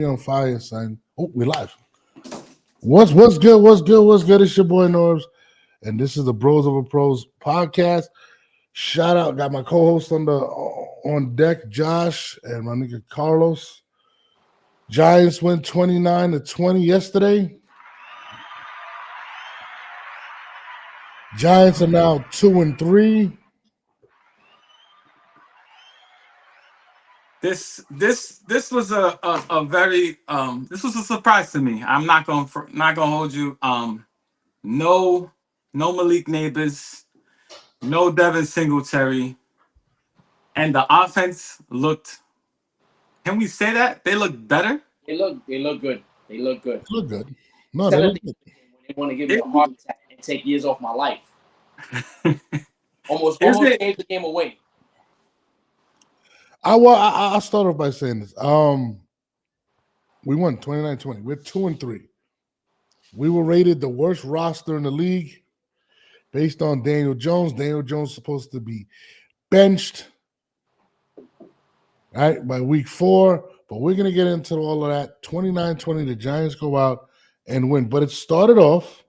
On fire, son. Oh, we live. What's good? What's good? What's good? It's your boy Norbs, and this is the Bros Over Pros podcast. Shout out, got my co-host on deck, Josh, and my nigga Carlos. Giants win 29-20 yesterday. Giants are now 2-3. This was a very this was a surprise to me. I'm not gonna hold you. No Malik Neighbors, no Devin Singletary, and the offense looked. Can we say that they look better? They look good. They look good. Look good. No, they look good. They want to give me a heart attack and take years off my life. almost gave the game away. I'll start off by saying this. We won 29-20. We're 2-3. We were rated the worst roster in the league based on Daniel Jones. Daniel Jones is supposed to be benched, right, by week 4. But we're going to get into all of that. 29-20, the Giants go out and win. But it started off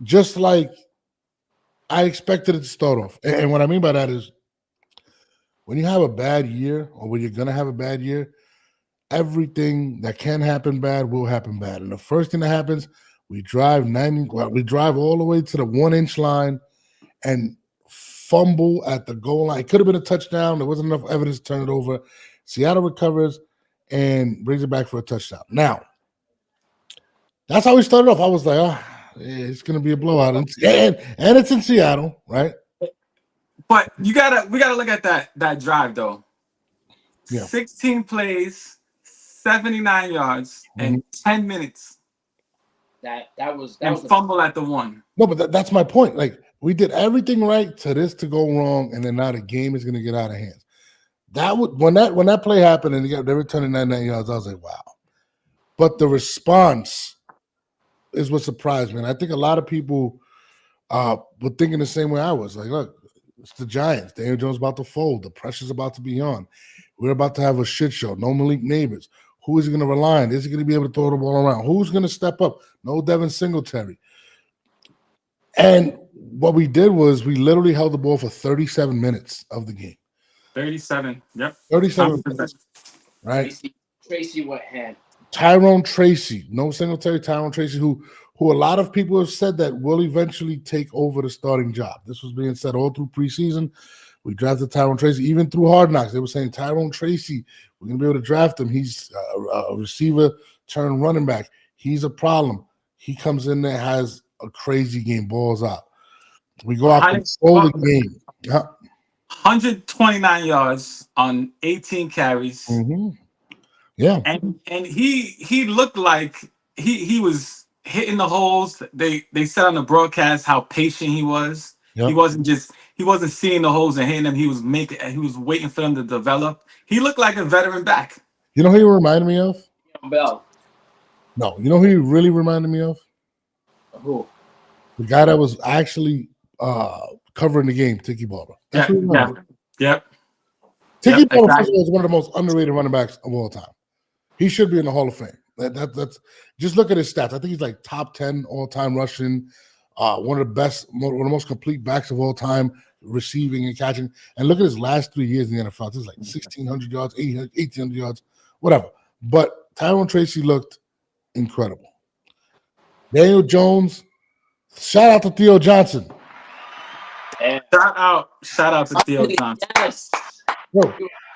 just like I expected it to start off. And what I mean by that is when you have a bad year or when you're going to have a bad year, everything that can happen bad will happen bad. And the first thing that happens, we drive all the way to the 1-inch line and fumble at the goal line. It could have been a touchdown. There wasn't enough evidence to turn it over. Seattle recovers and brings it back for a touchdown. Now, that's how we started off. I was like, it's going to be a blowout. And it's in Seattle, right? But we gotta look at that drive though. Yeah. 16 plays, 79 yards, and 10 minutes. That was fumble at the 1. No, but that's my point. Like, we did everything right to this to go wrong, and then now the game is going to get out of hand. When that play happened and they were turning 99 yards, I was like, wow. But the response is what surprised me. And I think a lot of people were thinking the same way I was. Like, look, it's the Giants. Daniel Jones about to fold. The pressure's about to be on. We're about to have a shit show. No Malik Neighbors. Who is he going to rely on? Is he going to be able to throw the ball around? Who's going to step up? No Devin Singletary. And what we did was we literally held the ball for 37 minutes of the game. 37. Yep. 37 minutes. Right? Tracy went hand. Tyrone Tracy. No Singletary. Tyrone Tracy, who a lot of people have said that will eventually take over the starting job. This was being said all through preseason. We drafted Tyrone Tracy. Even through Hard Knocks, they were saying Tyrone Tracy, we're going to be able to draft him. He's a receiver turned running back. He's a problem. He comes in there, has a crazy game, balls out. We go out and control the game. 129 yards on 18 carries. Mm-hmm. Yeah. And he looked like he was hitting the holes. They said on the broadcast how patient he was. Yep. He wasn't seeing the holes and hitting them. He was waiting for them to develop. He looked like a veteran back. You know who he reminded me of? Bell. No, you know who he really reminded me of? Who? The guy that was actually covering the game, Tiki Barber. Yep. Tiki Barber is one of the most underrated running backs of all time. He should be in the Hall of Fame. That's just look at his stats. I think he's like top 10 all-time rushing, one of the most complete backs of all time, receiving and catching. And look at his last 3 years in the NFL. This is like 1,600 yards, 1,800 yards, whatever. But Tyrone Tracy looked incredible. Daniel Jones, shout out to Theo Johnson. Shout out to Theo Johnson. Yes.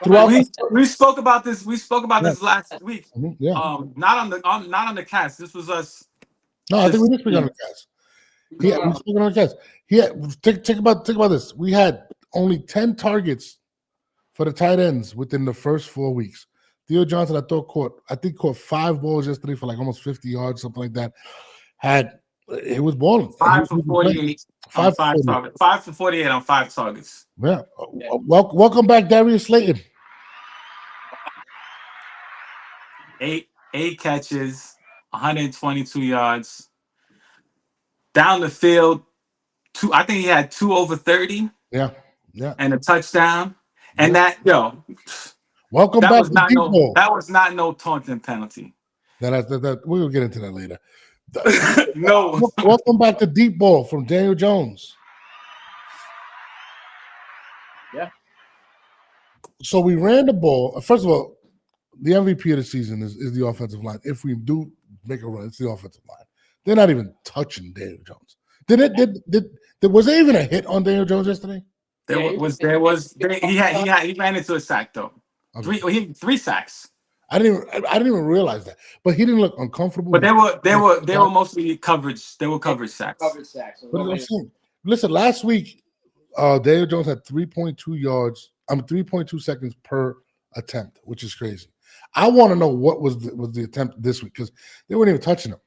Bro, we spoke about this. We spoke about this last week. Mm-hmm. Yeah. Not on the cast. This was us. No, I think we did speak on the cast. Yeah, we speaking on the cast. Think about this. We had only 10 targets for the tight ends within the first 4 weeks. Theo Johnson, I think caught 5 balls yesterday for like almost 50 yards, something like that. It was balling. 5 for 48. 5 for 48 on 5 targets. Yeah. Welcome back, Darius Slayton. 8 catches, 122 yards. Down the field, I think he had 2 over 30. Yeah. And a touchdown. And Welcome back to deep ball. That was not no taunting penalty. We'll get into that later. No. Welcome back to deep ball from Daniel Jones. Yeah. So we ran the ball. First of all, the MVP of the season is the offensive line. If we do make a run, it's the offensive line. They're not even touching Daniel Jones. Was there even a hit on Daniel Jones yesterday? He ran into a sack though. Okay. Three sacks. I didn't even realize that. But he didn't look uncomfortable. But they were mostly coverage. They were coverage sacks. Coverage sacks. But listen, last week, Daniel Jones had 3.2 seconds per attempt, which is crazy. I want to know what was the attempt this week because they weren't even touching him.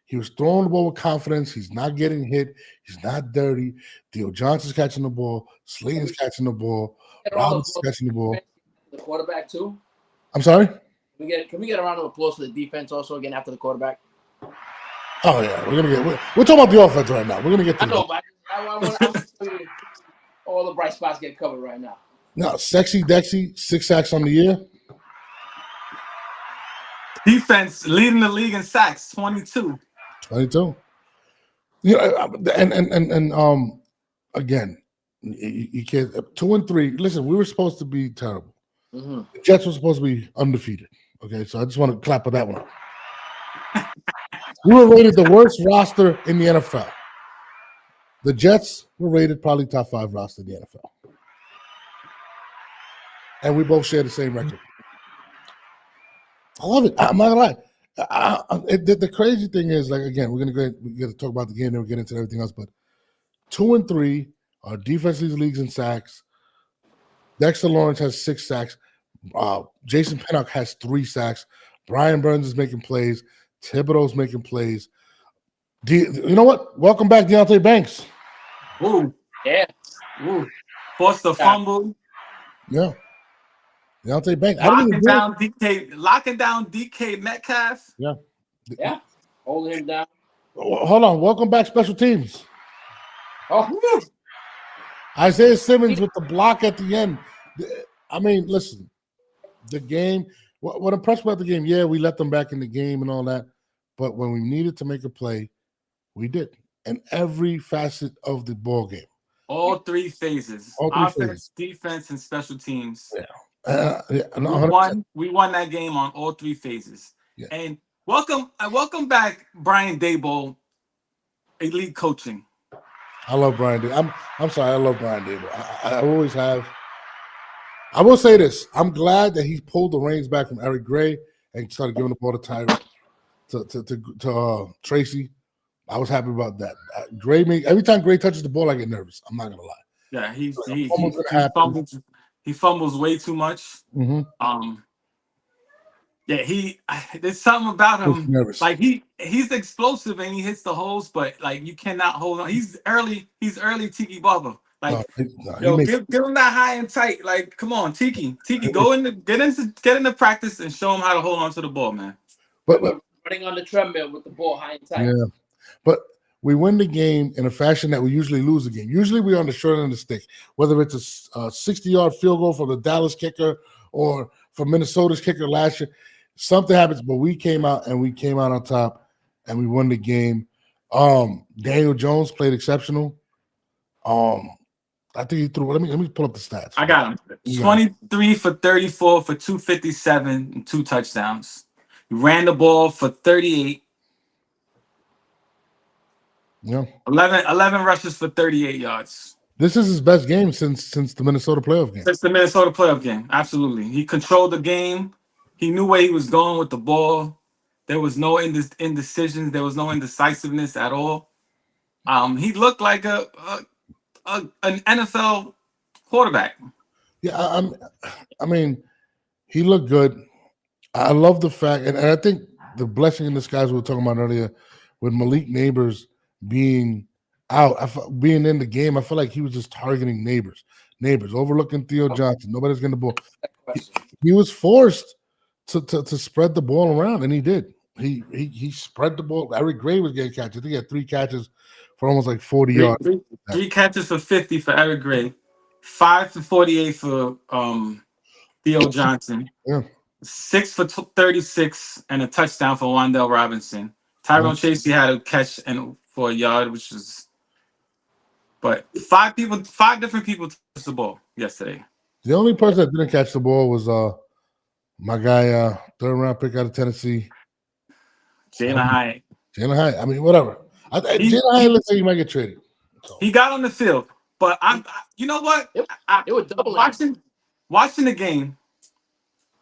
He was throwing the ball with confidence. He's not getting hit. He's not dirty. Theo Johnson's catching the ball. Slayton's catching the ball. Robinson's catching the ball. The quarterback too. I'm sorry. Can we get a round of applause for the defense also again after the quarterback? Oh yeah, we're talking about the offense right now. We're gonna get to I know, but I want all the bright spots get covered right now. Now, Sexy Dexy, 6 sacks on the year. Defense leading the league in sacks, 22. 22. Yeah, and again, you can't 2-3. Listen, we were supposed to be terrible. Mm-hmm. The Jets were supposed to be undefeated. Okay, so I just want to clap for that one. We were rated the worst roster in the NFL. The Jets were rated probably top 5 roster in the NFL. And we both share the same record. I love it. I'm not gonna lie. The crazy thing is, like, again, we're gonna talk about the game, then we'll get into everything else. But 2-3, our defense leads leagues in sacks. Dexter Lawrence has 6 sacks. Jason Pinnock has 3 sacks. Brian Burns is making plays. Thibodeau's making plays. You know what? Welcome back, Deontay Banks. Ooh. Yeah. Ooh. Forced the fumble. Yeah. Deontay Banks. Locking down DK Metcalf. Yeah. Yeah. Holding him down. Hold on. Welcome back, special teams. Oh. Isaiah Simmons with the block at the end. I mean, listen, the game, what impressed about the game, yeah, we let them back in the game and all that, but when we needed to make a play, we did. And every facet of the ball game. All 3 phases. Offense, defense, and special teams. Yeah. We won that game on all 3 phases. Yeah. And welcome back, Brian Daboll, elite coaching. I love Brian Daboll. I'm sorry, I love Brian Daboll. I always have. I will say this: I'm glad that he pulled the reins back from Eric Gray and started giving the ball to Tyree, to Tracy. I was happy about that. Every time Gray touches the ball, I get nervous. I'm not gonna lie. Yeah, he fumbles way too much. Mm-hmm. There's something about him. Like he's explosive and he hits the holes, but like you cannot hold on. He's early Tiki Barber. Like give him that high and tight. Like, come on, Tiki, go get into practice and show him how to hold on to the ball, man. But running on the treadmill with the ball high and tight. Yeah, but we win the game in a fashion that we usually lose the game. Usually we're on the short end of the stick, whether it's a 60-yard field goal from the Dallas kicker or from Minnesota's kicker last year. Something happens, but we came out on top and we won the game. Daniel Jones played exceptional. I think he threw. Let me pull up the stats. I got him. 23 for 34 for 257 and 2 touchdowns. He ran the ball for 38. Yeah. 11 rushes for 38 yards. This is his best game since the Minnesota playoff game. Since the Minnesota playoff game, absolutely. He controlled the game. He knew where he was going with the ball. There was no indecisions. There was no indecisiveness at all. He looked like an NFL quarterback. Yeah, I mean, he looked good. I love the fact, and I think the blessing in disguise we were talking about earlier, with Malik Neighbors being out, being in the game, I feel like he was just targeting Neighbors, overlooking Theo Johnson. Nobody's getting the ball. He was forced to spread the ball around, and he did. He spread the ball. Eric Gray was getting catches. I think he had 3 catches for almost like 40 yards. 3 catches for 50 for Eric Gray, 5 for 48 for Theo Johnson. Yeah. 6 for 36 and a touchdown for Wan'Dale Robinson. Tyrone Chasey had a catch and for a yard, which is. But 5 different people touched the ball yesterday. The only person that didn't catch the ball was my guy, third round pick out of Tennessee, Jalen Hyatt. Jalen Hyatt. I mean, whatever. Jalen Hyatt looks like he might get traded. So. He got on the field, but you know what? It was double watching the game.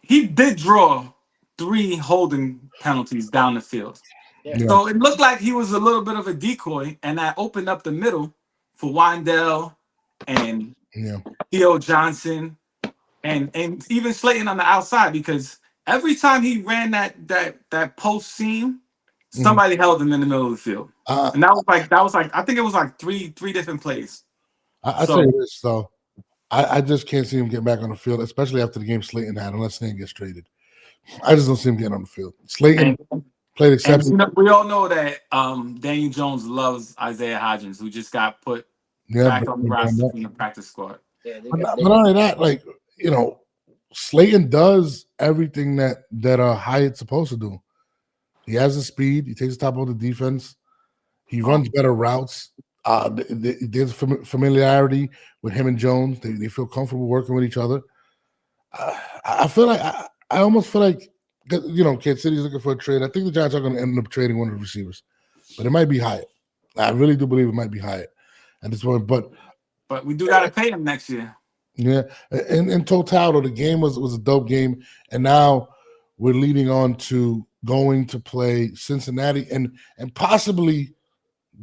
He did draw 3 holding penalties down the field. Yeah. So it looked like he was a little bit of a decoy, and that opened up the middle for Wan'Dale and Theo Johnson and even Slayton on the outside, because every time he ran that post seam, somebody held him in the middle of the field. And that was like I think it was like three different plays. I tell you this though. I just can't see him getting back on the field, especially after the game Slayton had, unless Slayton gets traded. I just don't see him getting on the field. Slayton played exceptional. We all know that Daniel Jones loves Isaiah Hodgins, who just got put back on the roster from the practice squad. Yeah, but not only that, like, you know, Slayton does everything that Hyatt's supposed to do. He has the speed. He takes the top of the defense. He runs better routes. There's familiarity with him and Jones. They feel comfortable working with each other. I feel like I almost feel like, you know, Kansas City's looking for a trade. I think the Giants are going to end up trading one of the receivers, but it might be Hyatt. I really do believe it might be Hyatt at this point. But we do got to pay him next year. Yeah, in total, the game was a dope game, and now we're leading on to going to play Cincinnati and possibly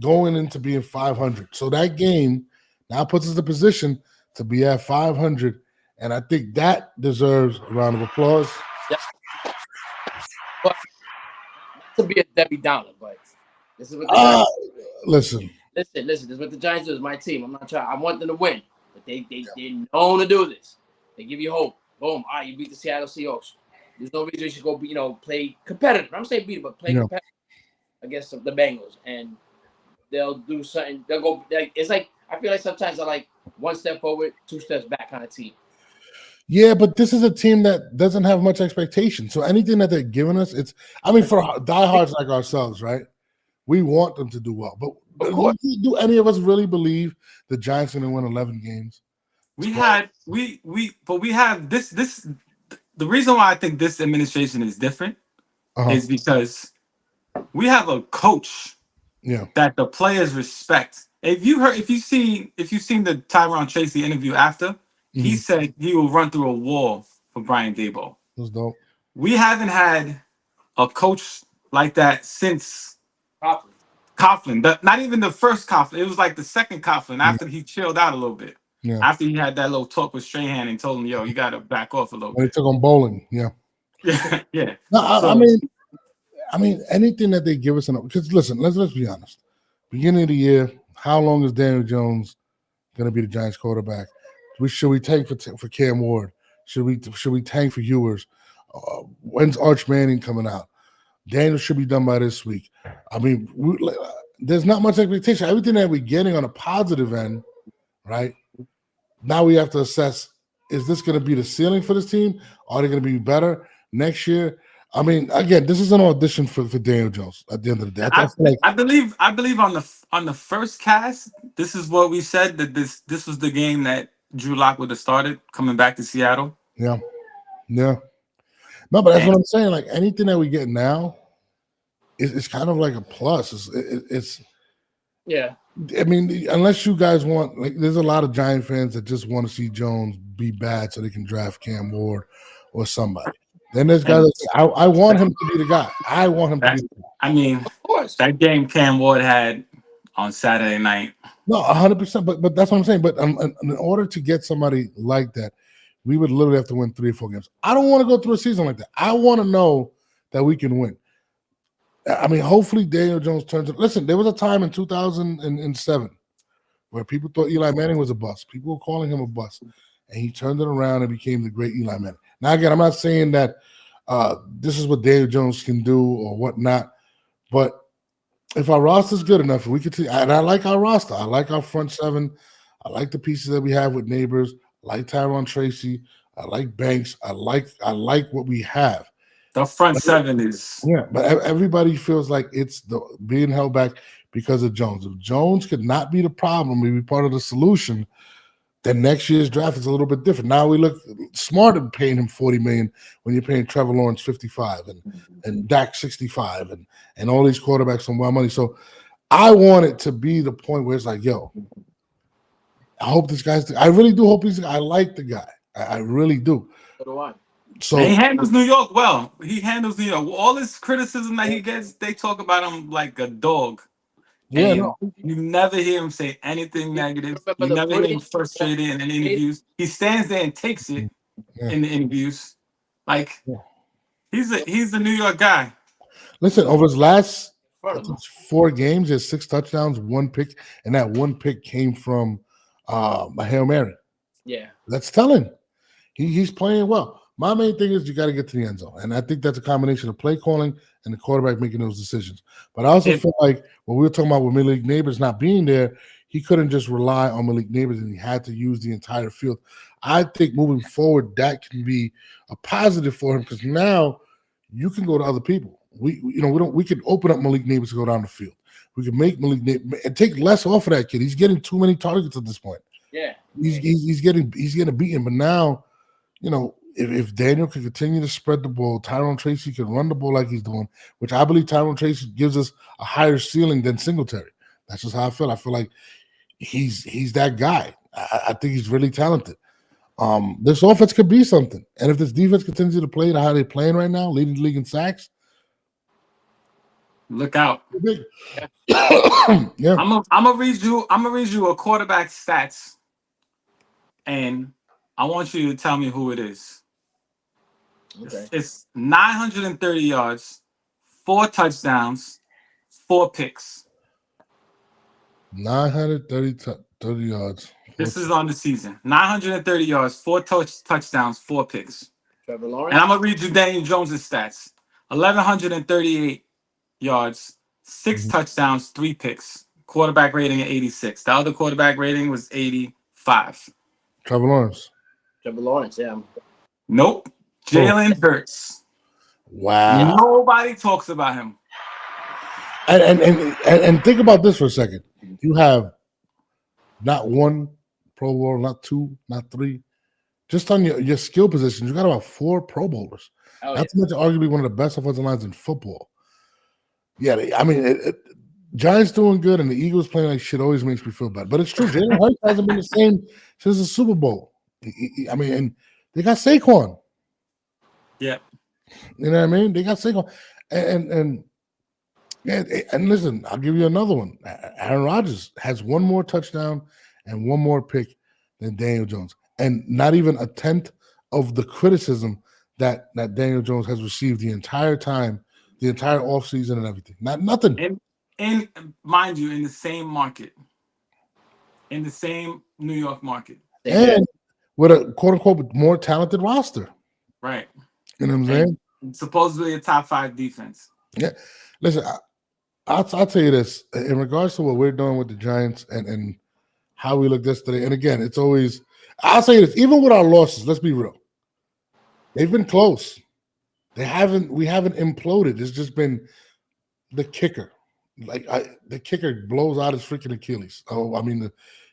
going into being 500. So that game now puts us in a position to be at 500, and I think that deserves a round of applause. Yeah. But not to be a Debbie Downer, but this is what the Giants listen. This is what the Giants do. It's my team. I'm not trying. I want them to win, but they're known to do this. They give you hope. Boom. All right, you beat the Seattle Seahawks. There's no reason you should go, play competitive. I'm saying beat, but play competitive against the Bengals, and they'll do something. They'll go. It's like I feel like sometimes they're like 1 step forward, 2 steps back kind of team. Yeah, but this is a team that doesn't have much expectation. So anything that they're giving us, for diehards like ourselves, right? We want them to do well. But do any of us really believe the Giants are going to win 11 games? We have this. The reason why I think this administration is different is because we have a coach that the players respect. If you've seen the Tyrone Chasey interview after, he said he will run through a wall for Brian Daboll. That's dope. We haven't had a coach like that since Coughlin. Not even the first Coughlin. It was like the second Coughlin after he chilled out a little bit. Yeah. After he had that little talk with Strahan and told him, "Yo, you got to back off a little bit." He took on bowling. Yeah. Yeah. No, I mean, anything that they give us, because listen, let's be honest. Beginning of the year, how long is Daniel Jones going to be the Giants quarterback? Should we tank for Cam Ward? Should we tank for Ewers? When's Arch Manning coming out? Daniel should be done by this week. I mean, there's not much expectation. Everything that we're getting on a positive end, right? Now we have to assess, is this going to be the ceiling for this team? Are they going to be better next year? I mean, again, this is an audition for Daniel Jones at the end of the day. I believe on the first cast, this is what we said, that this was the game that Drew Lock would have started coming back to Seattle. Yeah. No, but that's what I'm saying. Like anything that we get now, it's kind of like a plus. It's yeah. I mean, unless you guys want, like, there's a lot of Giant fans that just want to see Jones be bad so they can draft Cam Ward or somebody. Then there's guys that say, I want him to be the guy. I want him to be the guy. I mean, of course, that game Cam Ward had on Saturday night. No, 100%. But that's what I'm saying. But in order to get somebody like that, we would literally have to win 3 or 4 games. I don't want to go through a season like that. I want to know that we can win. I mean, hopefully Daniel Jones turns it. Listen, there was a time in 2007 where people thought Eli Manning was a bust. People were calling him a bust. And he turned it around and became the great Eli Manning. Now, again, I'm not saying that this is what Daniel Jones can do or whatnot. But if our roster is good enough, we could. And I like our roster. I like our front seven. I like the pieces that we have with Neighbors. I like Tyrone Tracy. I like Banks. I like what we have. The front seven is Yeah, but everybody feels like it's the being held back because of Jones. If Jones could not be the problem, maybe part of the solution, then next year's draft is a little bit different. Now we look smarter paying him $40 million when you're paying Trevor Lawrence 55 and Dak 65 and all these quarterbacks some wild money. So I want it to be the point where it's like, yo, I hope this guy's. I really do hope he's. I like the guy. I really do. So do I. So and he handles New York well. He handles New York. All this criticism that he gets, they talk about him like a dog. yeah, And no, you never hear him say anything negative. Remember You the never hear him footage? frustrated in any interviews. He stands there and takes it Yeah. in the interviews. Like Yeah. he's the New York guy. listen. Over his last Front of him. 4 games, he has 6 touchdowns, 1 pick, and that 1 pick came from a Hail Mary. Yeah. That's telling. He's playing well. My main thing is you got to get to the end zone, and I think that's a combination of play calling and the quarterback making those decisions. But I also feel like when we were talking about with Malik Neighbors not being there, he couldn't just rely on Malik Neighbors, and he had to use the entire field. I think moving forward, that can be a positive for him because now you can go to other people. We could open up Malik Neighbors to go down the field. We could make Malik Neighbors and take less off of that kid. He's getting too many targets at this point. Yeah. He's getting beaten. But now, if Daniel can continue to spread the ball, Tyrone Tracy can run the ball like he's doing, which I believe Tyrone Tracy gives us a higher ceiling than Singletary. That's just how I feel. I feel like he's that guy. I think he's really talented. This offense could be something. And if this defense continues to play how they're playing right now, leading the league in sacks, look out. Yeah. I'm gonna read you a quarterback stats, and I want you to tell me who it is. Okay. It's 930 yards, 4 touchdowns, 4 picks. 930 yards. This is on the season. 930 yards, 4 touchdowns, 4 picks. Trevor Lawrence. And I'm gonna read you Daniel Jones' stats: 1,138 yards, 6 touchdowns, 3 picks. Quarterback rating at 86. The other quarterback rating was 85. Trevor Lawrence. Trevor Lawrence, yeah. Nope. Jalen Hurts. Wow. Nobody talks about him. And think about this for a second. You have not 1 Pro Bowl, not 2, not 3. Just on your skill positions, you got about 4 Pro Bowlers. Oh, That's arguably one of the best offensive lines in football. Yeah, Giants doing good, and the Eagles playing like shit always makes me feel bad. But it's true. Jalen Hurts hasn't been the same since the Super Bowl. And they got Saquon. Yeah. You know what I mean? They got Saquon. And listen, I'll give you another one. Aaron Rodgers has 1 more touchdown and 1 more pick than Daniel Jones. And not even a tenth of the criticism that Daniel Jones has received the entire time, the entire offseason and everything. Nothing. And mind you, in the same market. In the same New York market. And with a quote-unquote more talented roster. Right. You know what I'm saying? Supposedly a top 5 defense. Yeah. Listen, I'll tell you this. In regards to what we're doing with the Giants and how we looked yesterday, and again, it's always – I'll say this. Even with our losses, let's be real. They've been close. We haven't imploded. It's just been the kicker. The kicker blows out his freaking Achilles.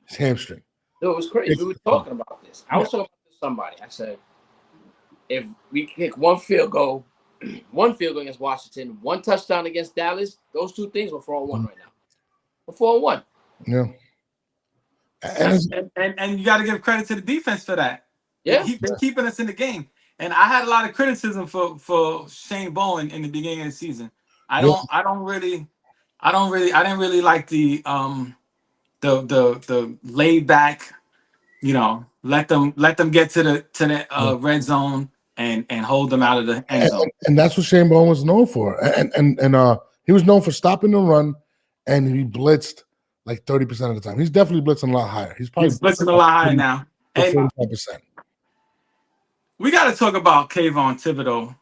His hamstring. No, it was crazy. We were talking about this. I was talking to somebody. I said, if we kick 1 field goal against Washington, 1 touchdown against Dallas, those 2 things were 4-1 right now. We're 4-1. Yeah. And you got to give credit to the defense for that. Yeah. They're keeping us in the game. And I had a lot of criticism for Shane Bowen in the beginning of the season. I didn't really like the laid back, let them get to the red zone and hold them out of the end zone. And that's what Shane Bowen was known for. And he was known for stopping the run, and he blitzed like 30% of the time. He's definitely blitzing a lot higher. He's blitzing a lot higher now. And 45%. We got to talk about Kayvon Thibodeau,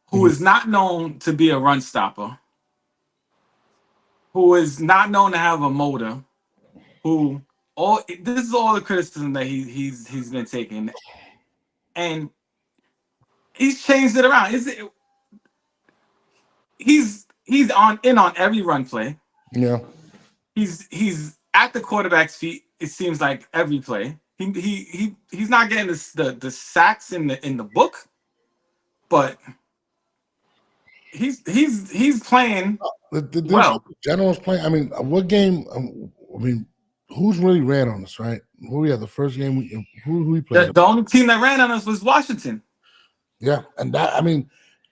who is not known to be a run stopper, who is not known to have a motor, this is all the criticism that he's been taking. and he's changed it around. He's on every run play. Yeah. He's at the quarterback's feet. It seems like every play. He's not getting the sacks in the book, but he's playing There's well. Generals playing. I mean, what game? Who's really ran on us, right? Who we had the first game? Who we played? The only team that ran on us was Washington. Yeah, and that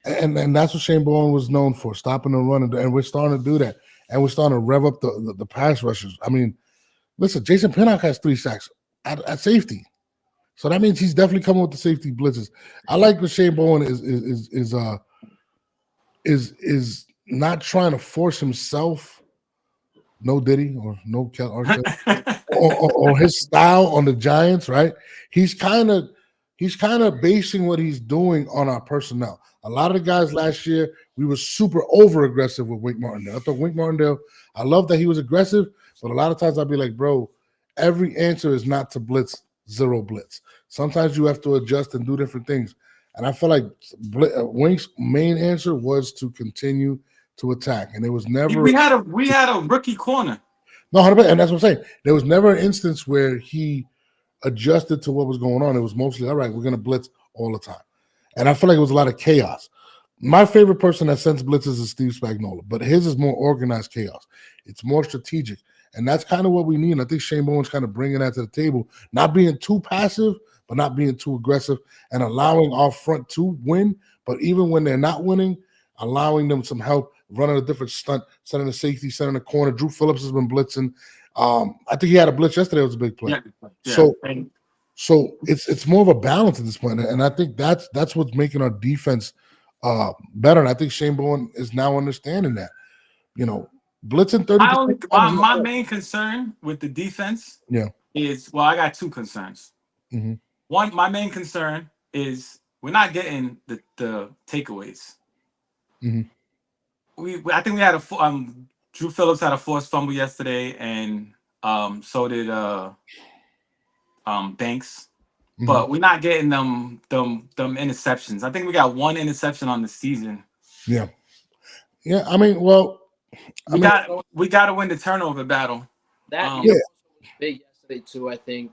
and that's what Shane Bowen was known for, stopping the run, and we're starting to do that, and we're starting to rev up the pass rushers. I mean, listen, Jason Pinnock has 3 sacks at safety, so that means he's definitely coming with the safety blitzes. I like what Shane Bowen is not trying to force himself. No Diddy or no Kelly or his style on the Giants, right? He's kind of basing what he's doing on our personnel. A lot of the guys last year, we were super over aggressive with Wink Martindale. I thought Wink Martindale, I love that he was aggressive, but a lot of times I'd be like, bro, every answer is not to blitz, 0 blitz. Sometimes you have to adjust and do different things. And I feel like Wink's main answer was to continue to attack, and it was never. We had a rookie corner. No, 100%, and that's what I'm saying. There was never an instance where he adjusted to what was going on. It was mostly, all right, we're going to blitz all the time. And I feel like it was a lot of chaos. My favorite person that sends blitzes is Steve Spagnuolo, but his is more organized chaos. It's more strategic, and that's kind of what we need. And I think Shane Bowen's kind of bringing that to the table, not being too passive, but not being too aggressive, and allowing our front to win. But even when they're not winning, allowing them some help, running a different stunt, sending a safety, sending a corner. Drew Phillips has been blitzing. I think he had a blitz yesterday. It was a big play. Yeah. So it's more of a balance at this point, and I think that's what's making our defense better. And I think Shane Bowen is now understanding that. You know, blitzing 30%. My main concern with the defense, is I got 2 concerns. Mm-hmm. One, my main concern is we're not getting the takeaways. Mm-hmm. I think we had Drew Phillips had a forced fumble yesterday, and so did Banks. Mm-hmm. But we're not getting them interceptions. I think we got 1 interception on the season. Yeah. I mean, well, we got to win the turnover battle. That was big yesterday too. I think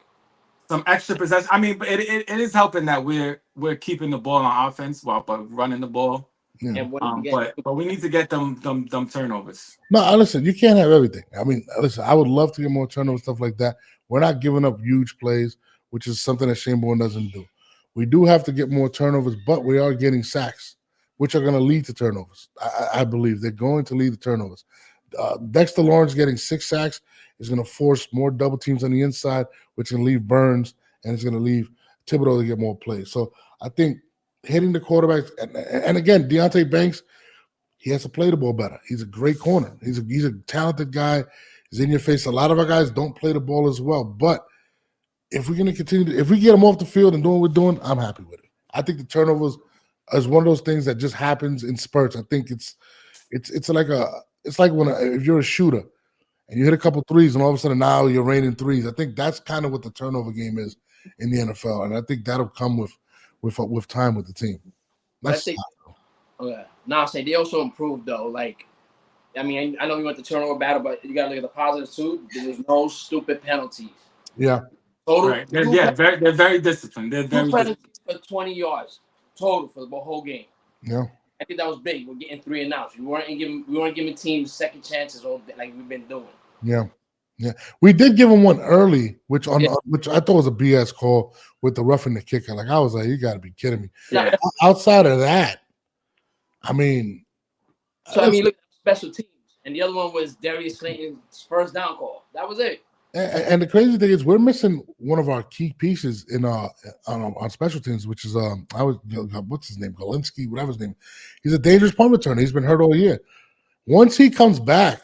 some extra possession. I mean, but it is helping that we're keeping the ball on offense but running the ball. Yeah. But we need to get them turnovers. No, listen, you can't have everything. I mean, listen, I would love to get more turnovers, stuff like that. We're not giving up huge plays, which is something that Shane Bowen doesn't do. We do have to get more turnovers, but we are getting sacks, which are going to lead to turnovers. I believe they're going to lead to turnovers. Dexter Lawrence getting 6 sacks is going to force more double teams on the inside, which can leave Burns, and it's going to leave Thibodeau to get more plays. So I think hitting the quarterbacks, and again, Deontay Banks, he has to play the ball better. He's a great corner. He's a talented guy. He's in your face. A lot of our guys don't play the ball as well. But if we're going to continue, if we get them off the field and doing what we're doing, I'm happy with it. I think the turnovers is one of those things that just happens in spurts. I think it's like if you're a shooter and you hit a couple threes and all of a sudden now you're raining threes. I think that's kind of what the turnover game is in the NFL, and I think that'll come with time with the team. I'm saying they also improved though. Like, I mean, I know we went to turnover battle, but you gotta look at the positives too. There was no stupid penalties. Yeah. Total. Right. They're very disciplined. They're very disciplined. For 20 yards total for the whole game. Yeah. I think that was big. We're getting 3 and outs. We weren't giving teams second chances like we've been doing. Yeah. We did give them one early, which I thought was a BS call with the roughing the kicker. Like, I was like, you got to be kidding me. Yeah. Outside of that, I mean. So, I mean, look at special teams. And the other one was Darius Slayton's first down call. That was it. And the crazy thing is we're missing one of our key pieces in on special teams, which is what's his name? Galinsky, whatever his name. He's a dangerous punt returner. He's been hurt all year. Once he comes back,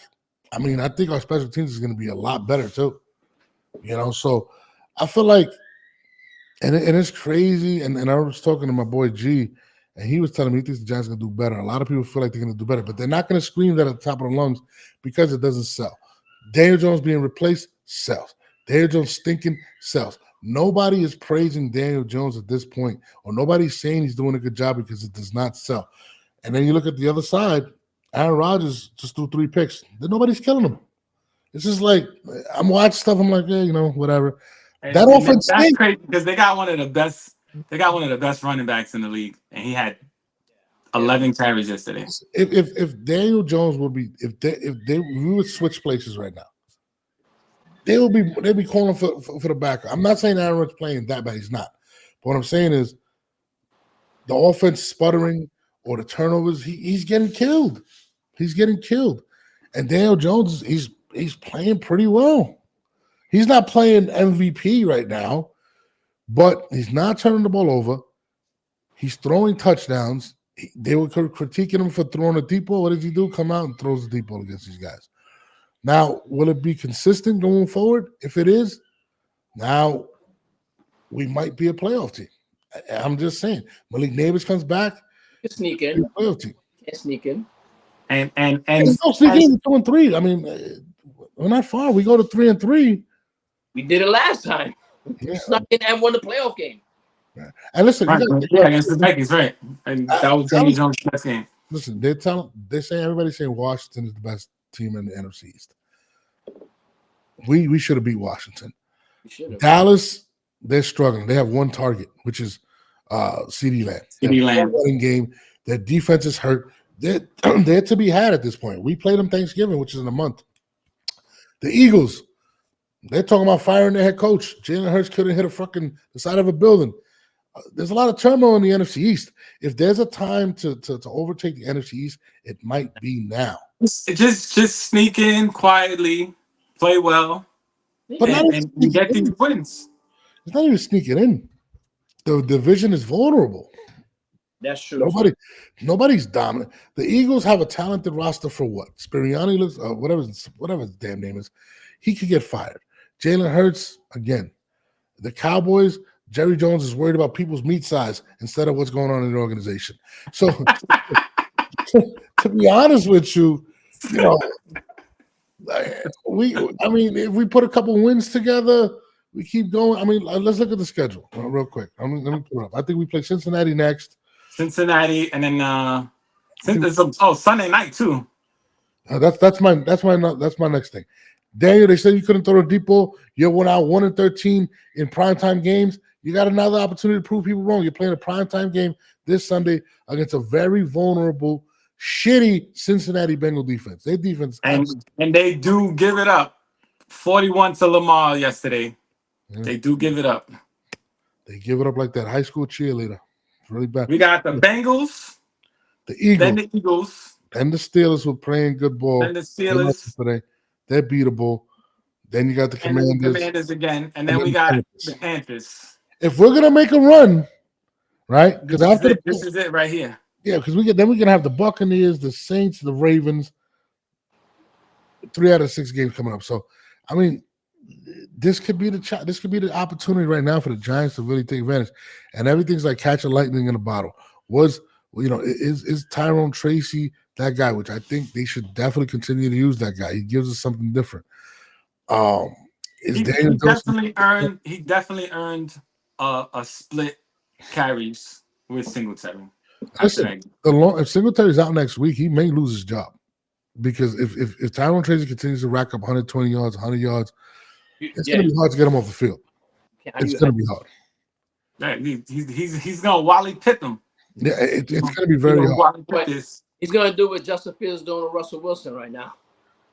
I mean, I think our special teams is going to be a lot better too. You know, so I feel like, and it's crazy. And I was talking to my boy G, and he was telling me he thinks the Giants are going to do better. A lot of people feel like they're going to do better, but they're not going to scream that at the top of the lungs because it doesn't sell. Daniel Jones being replaced sells. Daniel Jones stinking sells. Nobody is praising Daniel Jones at this point, or nobody's saying he's doing a good job because it does not sell. And then you look at the other side, Aaron Rodgers just threw 3 picks. Then nobody's killing him. It's just like I'm watching stuff. I'm like, yeah, whatever. That offense that's stinks. crazy because they got one of the best. They got one of the best running backs in the league, and he had 11 carries yesterday. If Daniel Jones would be we would switch places right now, they'd be calling for the backer. I'm not saying Aaron Rodgers playing that bad. He's not. But what I'm saying is the offense sputtering or the turnovers. He's getting killed. He's getting killed. And Daniel Jones he's playing pretty well. He's not playing MVP right now, but he's not turning the ball over. He's throwing touchdowns. They were critiquing him for throwing a deep ball. What does he do? Come out and throws the deep ball against these guys. Now, will it be consistent going forward? If it is, now we might be a playoff team. I'm just saying. Malik Neighbors comes back. Can sneak in. Playoff team. Can sneak in. And no sneak in 2-3. I mean, we're not far. We go to 3-3. We did it last time. Yeah. Snuck in and won the playoff game. And listen, against the Vikings, right? And that was Daniel Jones' best game. Listen, everybody's saying Washington is the best team in the NFC East. We should have beat Washington. Dallas, they're struggling. They have one target, which is CeeDee Lamb. CeeDee Lamb. Running game. Their defense is hurt. They're to be had at this point. We played them Thanksgiving, which is in a month. The Eagles, they're talking about firing their head coach. Jalen Hurts couldn't hit the side of a building. There's a lot of turmoil in the NFC East. If there's a time to overtake the NFC East, it might be now. Just sneak in quietly, play well, but and get these wins. It's not even sneaking in. The division is vulnerable. That's true. Nobody's dominant. The Eagles have a talented roster for what? Spiriani looks whatever his damn name is. He could get fired. Jalen Hurts, again. The Cowboys, Jerry Jones is worried about people's meat size instead of what's going on in the organization. So, to be honest with you, if we put a couple wins together, we keep going. I mean, let's look at the schedule real quick. Let me pull it up. I think we play Cincinnati next. Cincinnati, and then Sunday night too. That's my next thing. Daniel, they said you couldn't throw a deep ball. You're 1-13 in primetime games. You got another opportunity to prove people wrong. You're playing a primetime game this Sunday against a very vulnerable, shitty Cincinnati Bengal defense. Their defense, and they do give it up. 41 to Lamar yesterday. Yeah. They do give it up. They give it up like that high school cheerleader. It's really bad. We got the Bengals, the Eagles, then the Eagles, and the Steelers were playing good ball. And the Steelers today. They're beatable. Then you got the Commanders. The Commanders again. And then we got the Panthers. If we're gonna make a run, right? Because this is it right here. Yeah, because we're gonna have the Buccaneers, the Saints, the Ravens. 3 out of 6 games coming up. So, I mean, this could be the opportunity right now for the Giants to really take advantage. And everything's like catch a lightning in a bottle. Is Tyrone Tracy that guy? Which I think they should definitely continue to use that guy. He gives us something different. He definitely earned a split carries with Singletary. Listen, if Singletary's out next week, he may lose his job. Because if Tyrone Tracy continues to rack up 120 yards, 100 yards, it's going to be hard to get him off the field. It's going to be hard. Yeah, he's going to Wally Pitt him. Yeah, it's going to be very hard. He's going to do what Justin Fields doing with Russell Wilson right now.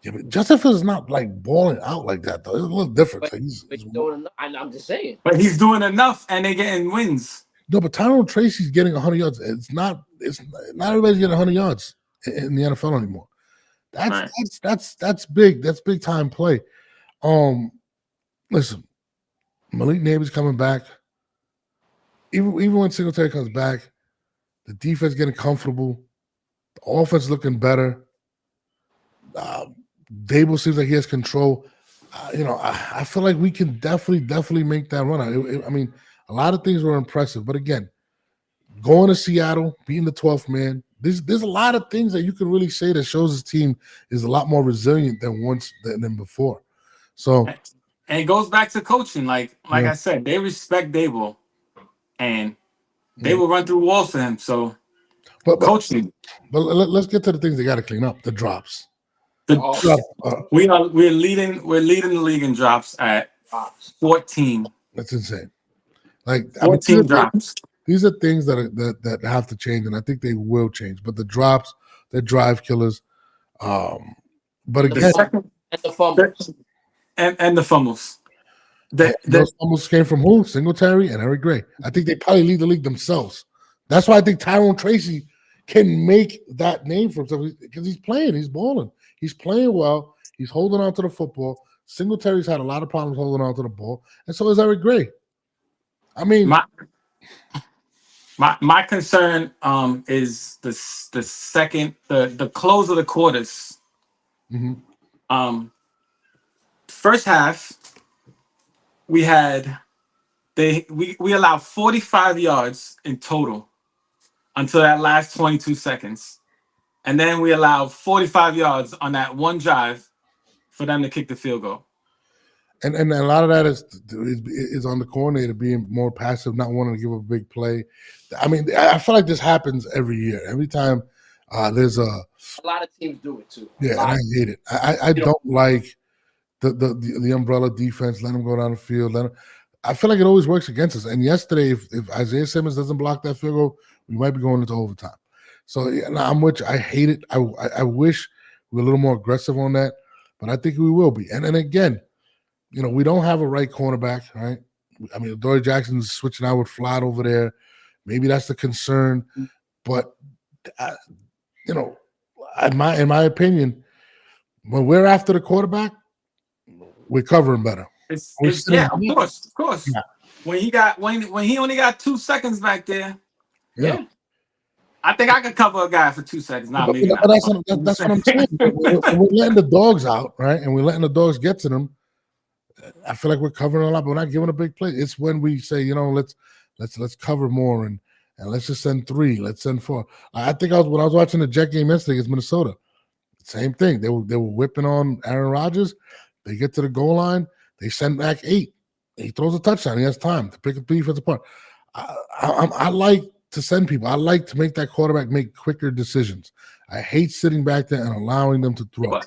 Yeah, but Justin Fields is not like balling out like that, though. It's a little different. But he's doing enough. I'm just saying. But he's doing enough, and they're getting wins. No, but Tyrone Tracy's getting 100 yards. It's not everybody's getting 100 yards in the NFL anymore. That's big. That's big time play. Listen, Malik Neighbors coming back. Even when Singletary comes back, the defense getting comfortable, the offense looking better. Dable seems like he has control. I feel like we can definitely make that run. I mean, a lot of things were impressive, but again, going to Seattle, being the 12th man, there's a lot of things that you can really say that shows his team is a lot more resilient than before. So, And it goes back to coaching. Like Yeah. I said, they respect Dable, and they Yeah. will run through walls for him. So But coaching, let's get to the things they got to clean up. The drops. the Oh, Drop, we're leading the league in drops at drops. 14. that's insane. Like, I mean, 14 drops. these are things that have to change, and I think they will change. But the drops, they're drive killers. But And the again, fumble- and the fumbles. And the fumbles. those fumbles came from who? Singletary and Eric Gray. I think they probably lead the league themselves. That's why I think Tyrone Tracy can make that name for himself because he's playing, he's balling, he's playing well, he's holding on to the football. Singletary's had a lot of problems holding on to the ball, and so is Eric Gray. I mean, my concern is the second the close of the quarters. First half we allowed 45 yards in total until that last 22 seconds, and then we allowed 45 yards on that one drive for them to kick the field goal. and a lot of that is on the coordinator being more passive, not wanting to give a big play. I mean, I feel like this happens every year. Every time there's a lot of teams do it too. Yeah, and I hate it. I don't like the umbrella defense. Let them go down the field. I feel like it always works against us. And yesterday, if Isaiah Simmons doesn't block that field goal, we might be going into overtime. So yeah, I'm with you. I hate it. I wish we were a little more aggressive on that, but I think we will be. And again, we don't have a right cornerback, right? I mean, Dory Jackson's switching out with Flott over there. Maybe that's the concern. But, in my opinion, when we're after the quarterback, we're covering better. Of course. Yeah. When he only got 2 seconds back there, yeah. I think I could cover a guy for 2 seconds. Not maybe not. But that's what I'm saying. We're letting the dogs out, right? And we're letting the dogs get to them. I feel like we're covering a lot, but we're not giving a big play. It's when we say, let's cover more and let's just send 3, let's send 4. I think when I was watching the Jet game yesterday against Minnesota, same thing. They were whipping on Aaron Rodgers. They get to the goal line, they send back 8. He throws a touchdown. He has time to pick up the defense apart. I like to send people. I like to make that quarterback make quicker decisions. I hate sitting back there and allowing them to throw.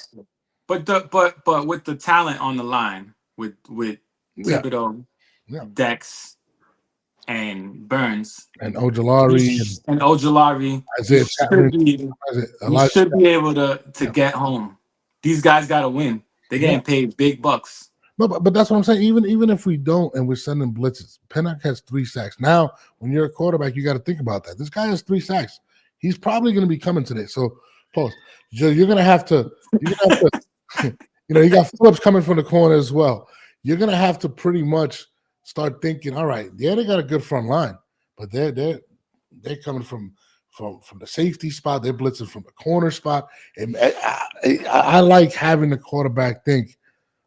But with the talent on the line, with Thibodeau, Dex, and Burns, and Ojolari, Isaiah you should be able to get home. These guys got to win. They're getting paid big bucks. No, but that's what I'm saying. Even if we don't and we're sending blitzes, Pinnock has 3 sacks. Now, when you're a quarterback, you got to think about that. This guy has 3 sacks. He's probably going to be coming today. So, pause. You're going to have to. You got Phillips coming from the corner as well. You're going to have to pretty much start thinking, all right, they got a good front line, but they're coming from the safety spot. They're blitzing from the corner spot. And I like having the quarterback think,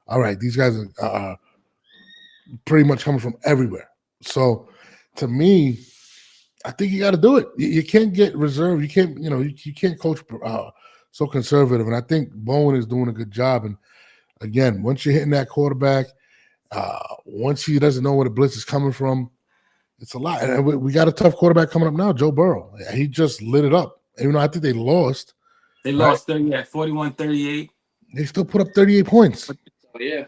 all right, these guys are pretty much coming from everywhere. So to me, I think you got to do it. You can't get reserved. You can't, you can't coach so conservative. And I think Bowen is doing a good job. And again, once you're hitting that quarterback, once he doesn't know where the blitz is coming from, it's a lot. And we got a tough quarterback coming up now, Joe Burrow. He just lit it up. Even though I think they lost. They lost 41-38. They still put up 38 points. Oh, yeah.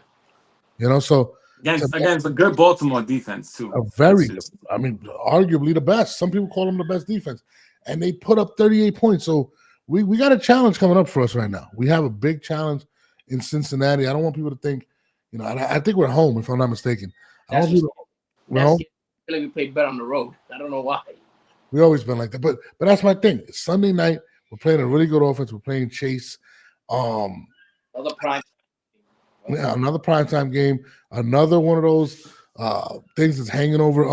So against a good Baltimore defense too. Arguably the best. Some people call them the best defense, and they put up 38 points. So we got a challenge coming up for us right now. We have a big challenge in Cincinnati. I don't want people to think, I think we're home if I'm not mistaken. I feel like we played better on the road. I don't know why. We always been like that, but that's my thing. It's Sunday night. We're playing a really good offense. We're playing Chase. Another primetime game. Another one of those things that's hanging over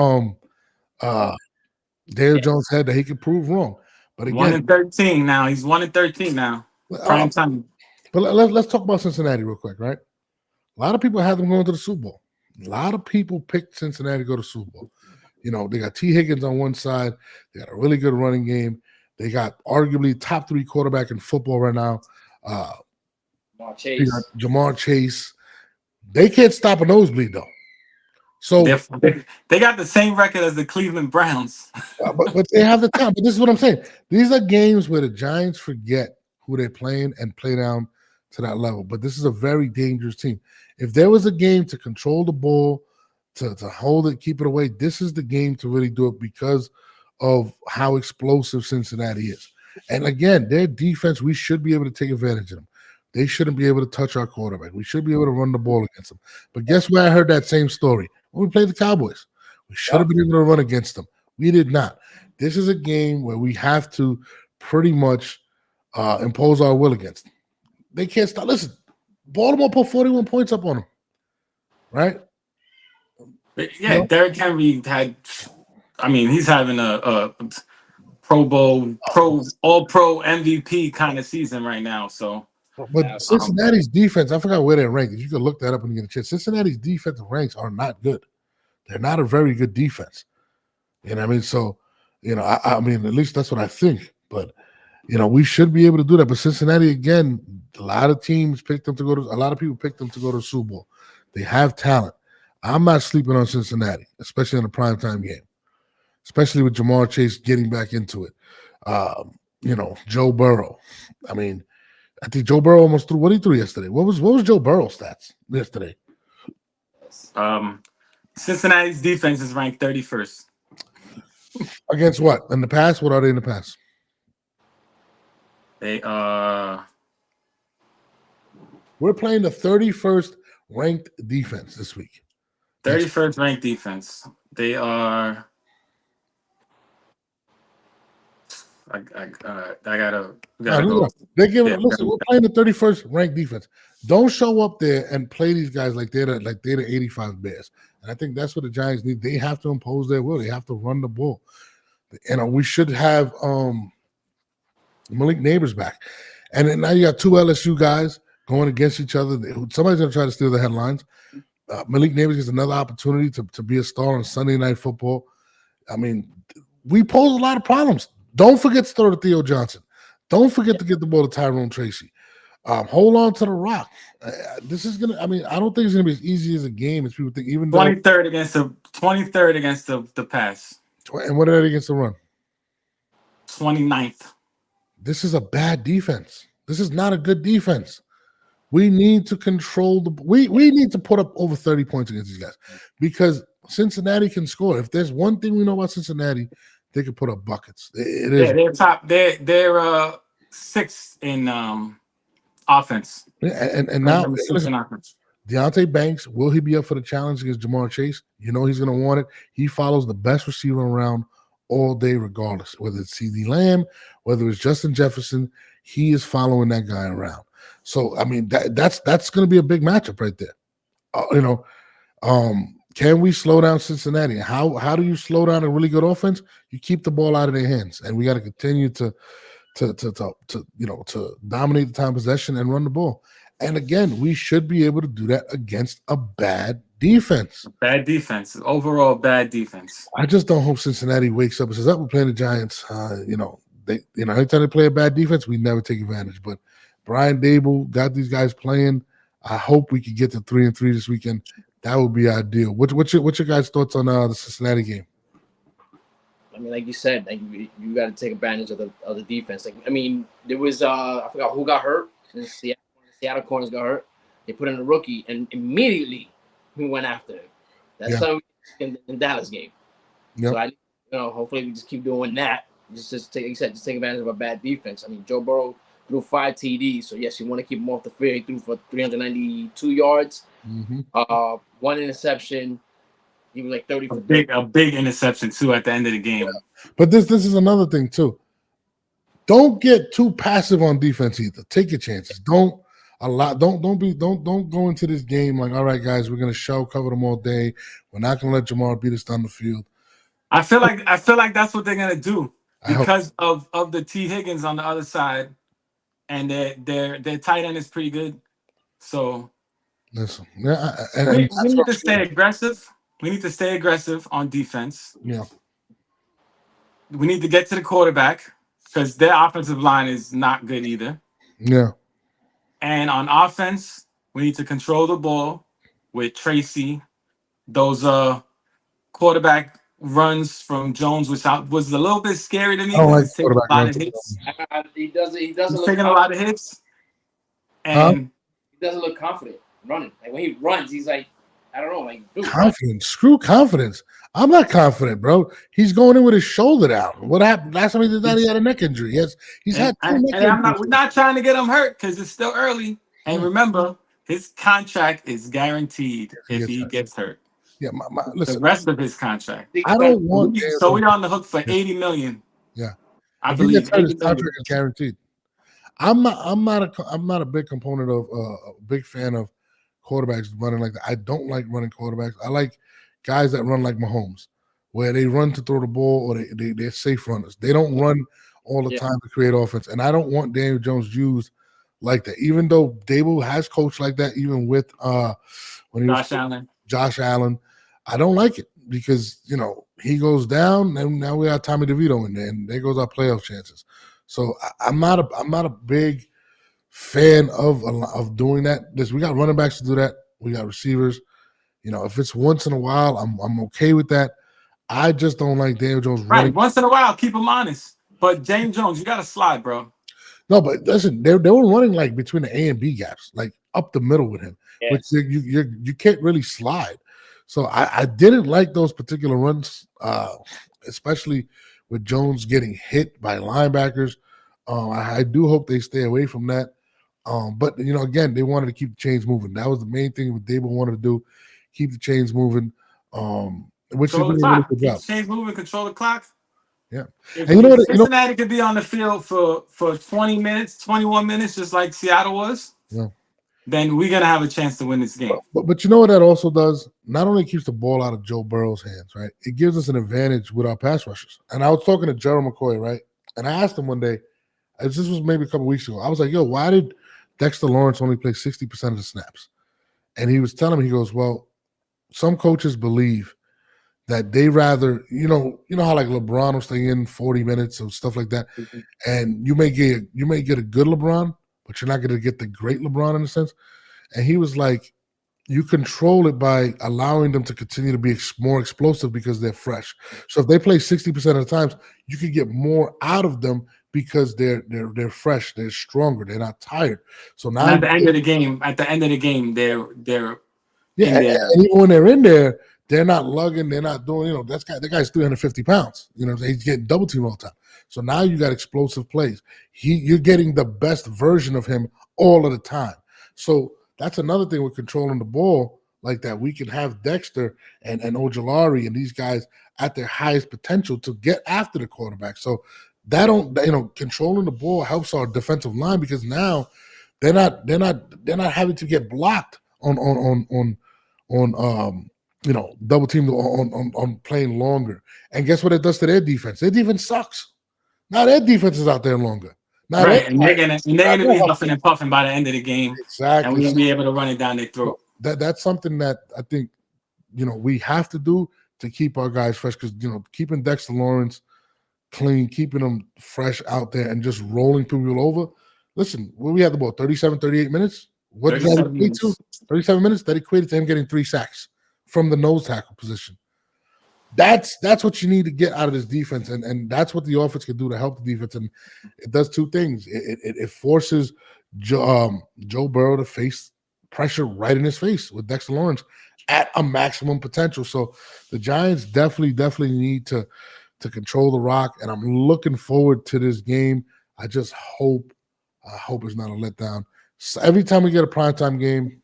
Daniel Jones' head that he could prove wrong. But again, 1-13 now. He's 1-13 now. Prime time. But let's talk about Cincinnati real quick, right? A lot of people have them going to the Super Bowl. A lot of people picked Cincinnati to go to the Super Bowl. They got T. Higgins on one side. They got a really good running game. They got arguably top 3 quarterback in football right now. Jamar Chase. Jamar Chase. They can't stop a nosebleed though. So, they got the same record as the Cleveland Browns. but they have the time. But this is what I'm saying. These are games where the Giants forget who they're playing and play down to that level. But this is a very dangerous team. If there was a game to control the ball, to hold it, keep it away, this is the game to really do it because of how explosive Cincinnati is. And again, their defense, we should be able to take advantage of them. They shouldn't be able to touch our quarterback. We should be able to run the ball against them. But guess where I heard that same story? When we played the Cowboys. We should have been able to run against them. We did not. This is a game where we have to pretty much impose our will against them. They can't stop. Listen, Baltimore put 41 points up on them, right? Yeah, Derrick Henry had. I mean, he's having a Pro Bowl, All-Pro MVP kind of season right now. So, but Cincinnati's defense, I forgot where they're ranked. If you could look that up when you get a chance, Cincinnati's defensive ranks are not good. They're not a very good defense. You know what I mean? So, I mean, at least that's what I think. But, we should be able to do that. But Cincinnati, again, a lot of teams picked them to go to – a lot of people picked them to go to the Super Bowl. They have talent. I'm not sleeping on Cincinnati, especially in a primetime game, especially with Jamar Chase getting back into it. Joe Burrow. I mean, I think Joe Burrow almost threw – what he threw yesterday? What was Joe Burrow's stats yesterday? Cincinnati's defense is ranked 31st. Against what? In the past? What are they in the past? They We're playing the 31st ranked defense this week. 31st ranked defense. They are. I gotta go. They're giving. Listen, we're playing the 31st ranked defense. Don't show up there and play these guys like they're the 85 Bears. And I think that's what the Giants need. They have to impose their will. They have to run the ball. And we should have Malik Neighbors back. And then now you got two LSU guys going against each other. Somebody's going to try to steal the headlines. Malik Neighbors gets another opportunity to be a star on Sunday Night Football. I mean, we pose a lot of problems. Don't forget to throw to Theo Johnson. Don't forget to get the ball to Tyrone Tracy. Hold on to the rock. This is gonna. I mean, I don't think it's gonna be as easy as a game as people think. Even 23rd against the pass. And what are they against the run? 29th. This is a bad defense. This is not a good defense. We need to control the. We need to put up over 30 points against these guys because Cincinnati can score. If there's one thing we know about Cincinnati, they can put up buckets. They're top. They're sixth in offense. And now Deontay Banks, will he be up for the challenge against Jamar Chase? He's going to want it. He follows the best receiver around all day, regardless. Whether it's CeeDee Lamb, whether it's Justin Jefferson, he is following that guy around. So, I mean, that's going to be a big matchup right there. Can we slow down Cincinnati? How do you slow down a really good offense? You keep the ball out of their hands, and we got to continue to dominate the time possession and run the ball. And again, we should be able to do that against a bad defense. Bad defense. Overall bad defense. I just don't hope Cincinnati wakes up and says, we're playing the Giants. Anytime they play a bad defense, we never take advantage. But Brian Dable got these guys playing. I hope we could get to 3-3 this weekend. That would be ideal. What's your guys' thoughts on the Cincinnati game? I mean, like you said, you got to take advantage of the defense. There was I forgot who got hurt. And Seattle corners got hurt. They put in a rookie, and immediately we went after him. That's something in Dallas game. Yep. So hopefully we just keep doing that. Just take advantage of a bad defense. I mean, Joe Burrow threw 5 TDs, so yes, you want to keep him off the field. He threw for 392 yards, 1 interception. He was like 30 for a big interception too at the end of the game. Yeah. But this is another thing too. Don't get too passive on defense either. Take your chances. Don't go into this game like, all right, guys, we're gonna cover them all day. We're not gonna let Jamar beat us down the field. I feel like that's what they're gonna do because of the T. Higgins on the other side, and their tight end is pretty good. So listen, we need to stay aggressive. We need to stay aggressive on defense. Yeah. We need to get to the quarterback because their offensive line is not good either. Yeah. And on offense, we need to control the ball with Tracy. Those quarterback runs from Jones, which was a little bit scary to me I don't because like he's taking quarterback a lot runs. of hits. He doesn't He's look taking a lot of hits, Huh? and he doesn't look confident running. Like when he runs, he's like, I don't know, like dude, Confidence. Screw confidence. I'm not confident, bro. He's going in with his shoulder down. What happened? Last time he did that, he had a neck injury. Yes, he's had two neck injuries. we're not trying to get him hurt because it's still early. And Yeah. remember, his contract is guaranteed He if gets he hurt. gets hurt. Yeah, The listen, rest of his contract. I don't want So we're on the hook for 80 million. Yeah. I If he believe gets hurt, 80 his million. contract is guaranteed. I'm not a big component of a big fan of quarterbacks running like that. I don't like running quarterbacks. I like guys that run like Mahomes, where they run to throw the ball or they're safe runners. They don't run all the time to create offense. And I don't want Daniel Jones used like that. Even though Dable has coached like that, even with when he was Josh Allen, I don't like it because he goes down, and now we have Tommy DeVito in there, and there goes our playoff chances. So I'm not a big fan of doing that. We got running backs to do that. We got receivers. If it's once in a while, I'm okay with that. I just don't like Daniel Jones running. Right, once in a while, keep him honest. But James Jones, you got to slide, bro. No, but listen, they were running like between the A and B gaps, like up the middle with him, which you can't really slide. So I didn't like those particular runs, especially with Jones getting hit by linebackers. I do hope they stay away from that. But again, they wanted to keep the chains moving. That was the main thing what Dable wanted to do, keep the chains moving. Which control is the clock. Really keep the chains moving, control the clock. Yeah. If and Cincinnati could be on the field for 20 minutes, 21 minutes, just like Seattle was. Yeah. Then we're gonna have a chance to win this game. But you know what that also does? Not only keeps the ball out of Joe Burrow's hands, right? It gives us an advantage with our pass rushers. And I was talking to Gerald McCoy, right? And I asked him one day, this was maybe a couple weeks ago. I was like, "Yo, why did Dexter Lawrence only play 60% of the snaps?" And he was telling me, he goes, "Well, some coaches believe that they rather, how like LeBron will stay in 40 minutes or stuff like that, and you may get a good LeBron, but you're not going to get the great LeBron in a sense." And he was like, you control it by allowing them to continue to be more explosive because they're fresh. So if they play 60% of the times, you can get more out of them because they're fresh, they're stronger, they're not tired. So now at the end of the game, they're yeah, and even when they're in there, they're not lugging, they're not doing, that guy's 350 pounds. He's getting double teamed all the time. So now you got explosive plays. You're getting the best version of him all of the time. So that's another thing with controlling the ball like that. We can have Dexter and Ojulari and these guys at their highest potential to get after the quarterback. So that controlling the ball helps our defensive line because now they're not having to get blocked on double teamed on playing longer. And guess what it does to their defense? Their defense sucks. Now their defense is out there longer. Right, and they're gonna be huffing and puffing by the end of the game. Exactly. And we're gonna be able to run it down their throat. That's something that I think we have to do to keep our guys fresh because keeping Dexter Lawrence clean, keeping them fresh out there and just rolling people over. Listen, we had the ball 37, 38 minutes. What did that equate to? 37 minutes? That equated to him getting 3 sacks from the nose tackle position. That's what you need to get out of this defense, and that's what the offense can do to help the defense. And it does 2 things. It forces Joe Burrow to face pressure right in his face with Dexter Lawrence at a maximum potential. So the Giants definitely need to control the rock, and I'm looking forward to this game. I just hope it's not a letdown. So every time we get a primetime game,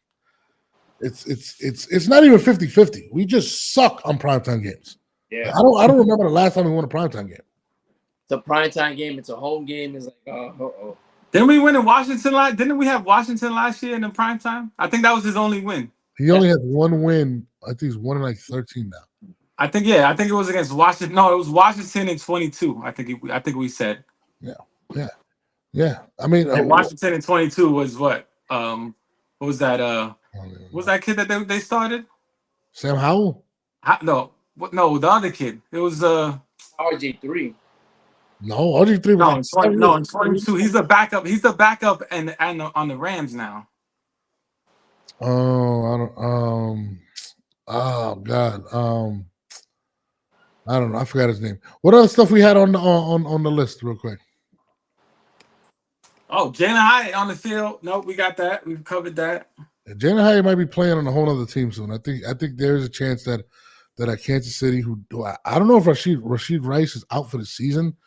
it's not even 50-50. We just suck on primetime games. Yeah. I don't remember the last time we won a primetime game. It's a primetime game. It's a home game. It's like, Didn't we win in Washington Didn't we have Washington last year in the primetime? I think that was his only win. He only has 1 win. I think he's 1 in like 13 now. I think it was against Washington. No, it was Washington in 22. I think we said. Yeah. I mean, Washington in 22 was what? What was that? What was that kid that they started? Sam Howell? No, the other kid. It was RG3. No, RG3 was in 22. He's the backup. He's the backup and on the Rams now. Oh, I don't. Oh God. I don't know. I forgot his name. What other stuff we had on the list, real quick? Oh, Jalen Hyatt on the field. Nope, we got that. We've covered that. Jalen Hyatt might be playing on a whole other team soon. I think there's a chance that at Kansas City, I don't know if Rashid Rice is out for the season.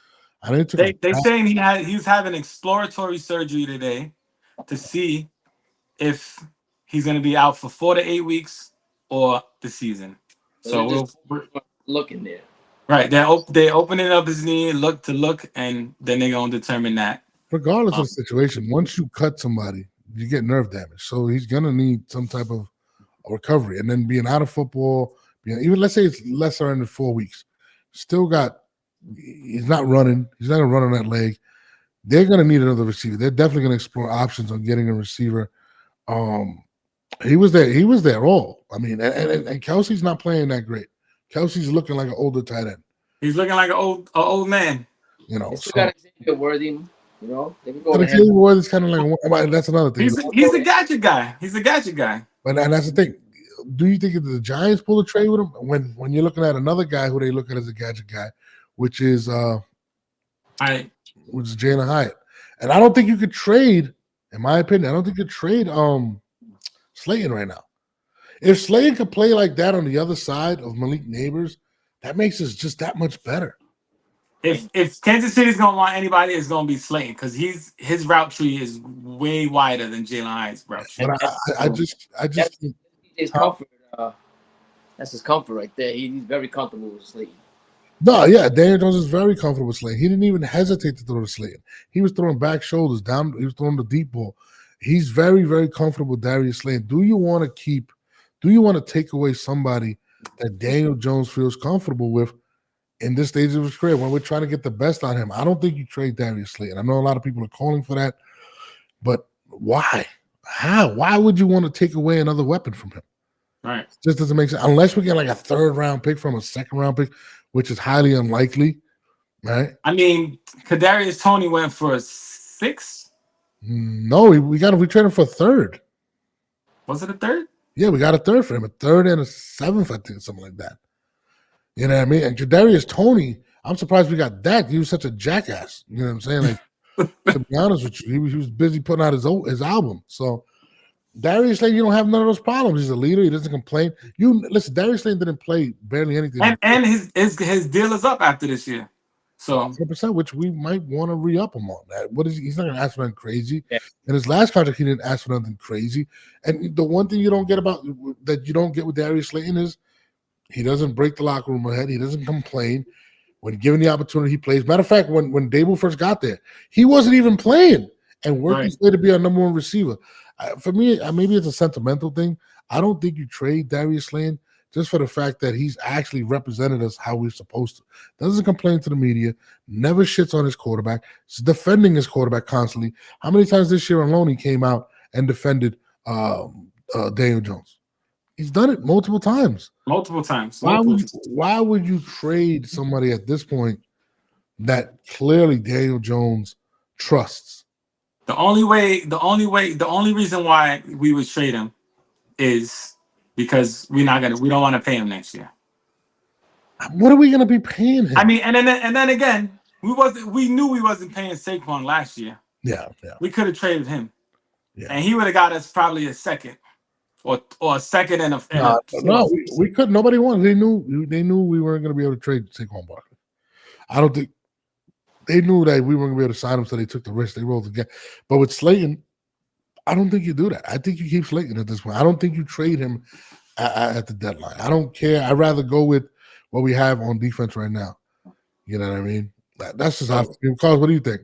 I know he took They saying he was having exploratory surgery today to see if he's going to be out for 4 to 8 weeks or the season. So we're looking there. Right, they're opening up his knee, look, and then they're gonna determine that. Regardless of the situation, once you cut somebody, you get nerve damage. So he's gonna need some type of recovery, and then being out of football, even let's say it's lesser than 4 weeks, still got. He's not running. He's not gonna run on that leg. They're gonna need another receiver. They're definitely gonna explore options on getting a receiver. He was there. He was there all. I mean, and Kelsey's not playing that great. Kelsey's looking like an older tight end. He's looking like an old man. You know, so, got Xavier Worthy. You know, they can go ahead. Xavier Worthy's kind of like that's another thing. He's a gadget guy. He's a gadget guy. But and that's the thing. Do you think the Giants pull a trade with him when you're looking at another guy who they look at as a gadget guy, which is Jalen Hyatt? And I don't think you could trade, in my opinion. I don't think you could trade Slayton right now. If Slayton could play like that on the other side of Malik Neighbors, that makes us just that much better. If Kansas City's gonna want anybody, it's gonna be Slayton because his route tree is way wider than Jalen Hyatt's route tree. But I just that's his comfort. That's his comfort right there. He's very comfortable with Slayton. No, yeah, Daniel Jones is very comfortable with Slayton. He didn't even hesitate to throw to Slayton. He was throwing back shoulders down. He was throwing the deep ball. He's very, very comfortable with Darius Slayton. Do you want to take away somebody that Daniel Jones feels comfortable with in this stage of his career when we're trying to get the best out of him? I don't think you trade Darius Slayton. I know a lot of people are calling for that, but why? How? Why would you want to take away another weapon from him? Right. It just doesn't make sense. Unless we get like a 3rd round pick from a 2nd round pick, which is highly unlikely, right? I mean, Kadarius Toney went for a 6. No, we traded him for a 3rd. Was it a 3rd? Yeah, we got a 3rd for him, a 3rd and a 7th, I think, something like that. You know what I mean? And Kadarius Toney, I'm surprised we got that. He was such a jackass. You know what I'm saying? Like, to be honest with you, he was busy putting out his album. So Darius Slayton, you don't have none of those problems. He's a leader. He doesn't complain. Listen, Darius Slayton didn't play barely anything. And his deal is up after this year. So 100%, which we might want to re-up him on that. He's not going to ask for nothing crazy. Yeah. In his last contract, he didn't ask for nothing crazy. And the one thing you don't get with Darius Slayton is he doesn't break the locker room ahead. He doesn't complain. When given the opportunity, he plays. Matter of fact, when Dable first got there, he wasn't even playing and worked his way to be our number 1 receiver. For me, maybe it's a sentimental thing. I don't think you trade Darius Slayton just for the fact that he's actually represented us how we're supposed to. Doesn't complain to the media, never shits on his quarterback. He's defending his quarterback constantly. How many times this year alone he came out and defended Daniel Jones? He's done it multiple times. Why would you trade somebody at this point that clearly Daniel Jones trusts? The only reason why we would trade him is because we don't want to pay him next year. What are we going to be paying him? I mean, and then again, we knew we wasn't paying Saquon last year. Yeah. We could have traded him, and he would have got us probably a 2nd, or a 2nd and a. No, we couldn't. Nobody wanted. They knew we weren't going to be able to trade Saquon Barkley. I don't think they knew that we weren't going to be able to sign him, so they took the risk. They rolled again. But with Slayton, I don't think you do that. I think you keep Slayton at this point. I don't think you trade him at the deadline. I don't care. I'd rather go with what we have on defense right now. You know what I mean? That's just how I feel. Carlos, what do you think?